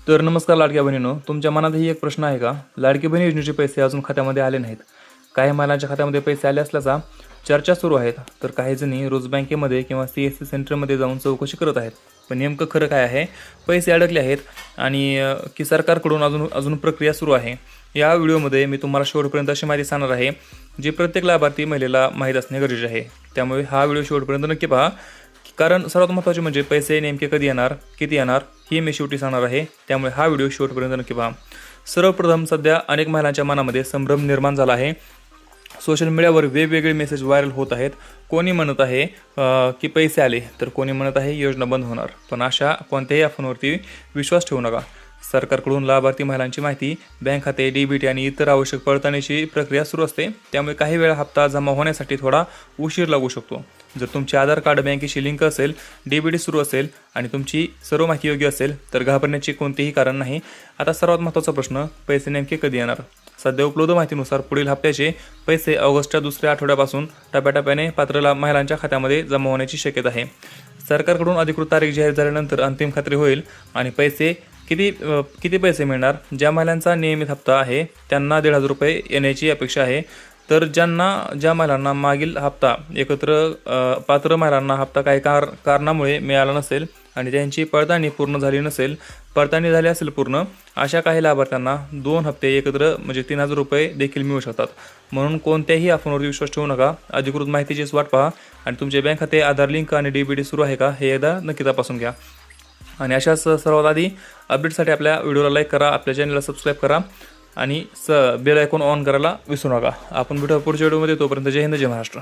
तर नमस्कार लाडक्या बहिणींनो, तुमच्या मनातही एक प्रश्न आहे का? लाडकी बहीण योजनेचे पैसे अजून खात्यामध्ये आले नाहीत. काही महिलांच्या खात्यामध्ये पैसे आले असल्याचा चर्चा सुरू आहेत. तर काही जणी रोज बँकेमध्ये किंवा CSC सेंटरमध्ये जाऊन चौकशी करत आहेत. पण नेमकं खरं काय आहे? पैसे अडकले आहेत आणि की सरकारकडून अजून प्रक्रिया सुरू आहे. या व्हिडिओमध्ये मी तुम्हाला शेवटपर्यंत अशी माहिती सांगणार आहे, जी प्रत्येक लाभार्थी महिलेला माहीत असणे गरजेचे आहे. त्यामुळे हा व्हिडिओ शेवटपर्यंत नक्की पहा. कारण सर्वात महत्त्वाचे म्हणजे पैसे नेमके कधी येणार, किती येणार हे मी शेवटी सांगणार आहे. त्यामुळे हा व्हिडिओ शेवटपर्यंत नक्की पहा. सर्वप्रथम सध्या अनेक महिलांच्या मनामध्ये संभ्रम निर्माण झाला आहे. सोशल मीडियावर वेगवेगळे मेसेज व्हायरल होत आहेत. कोणी म्हणत आहे की पैसे आले, तर कोणी म्हणत आहे योजना बंद होणार. पण अशा कोणत्याही अफवांवरती विश्वास ठेवू नका. सरकारकडून लाभार्थी महिलांची माहिती, बँक खाते, DBT आणि इतर आवश्यक पडताळणीची प्रक्रिया सुरू असते. त्यामुळे काही वेळा हप्ता जमा होण्यासाठी थोडा उशीर लागू शकतो. जर तुमचे आधार कार्ड बँकेशी लिंक असेल, DBT सुरू असेल आणि तुमची सर्व माहिती योग्य असेल तर घाबरण्याचे कोणतेही कारण नाही. आता सर्वात महत्त्वाचा प्रश्न, पैसे नेमके कधी येणार? सध्या उपलब्ध माहितीनुसार पुढील हप्त्याचे पैसे ऑगस्टच्या दुसऱ्या आठवड्यापासून टप्प्याटप्प्याने पात्र महिलांच्या खात्यामध्ये जमा होण्याची शक्यता आहे. सरकारकडून अधिकृत तारीख जाहीर झाल्यानंतर अंतिम खात्री होईल आणि पैसे किती पैसे मिळणार? ज्या महिलांचा नियमित हप्ता आहे त्यांना 1,500 रुपये येण्याची अपेक्षा आहे. तर ज्या महिलांना मागील हप्ता पात्र महिलांना हप्ता काही कारणामुळे मिळाला नसेल आणि त्यांची पडताळणी पूर्ण झाली नसेल, पडताळणी झाली असेल पूर्ण, अशा काही लाभार्थ्यांना 2 हप्ते एकत्र म्हणजे 3,000 रुपये देखील मिळू शकतात. म्हणून कोणत्याही अफवांवर विश्वास ठेवू नका. अधिकृत माहितीचीच वाट पहा आणि तुमचे बँक खाते, आधार लिंक आणि DBT सुरू आहे का हे एकदा नक्की तपासून घ्या. आणि अशाच सर्वात आधी अपडेटसाठी आपल्या व्हिडिओला लाईक करा, आपल्या चॅनलला सबस्क्राईब करा आणि बेल आयकॉन ऑन करायला विसरू नका. आपण भेटू पुढच्या व्हिडिओमध्ये. तोपर्यंत जय हिंद, जय महाराष्ट्र.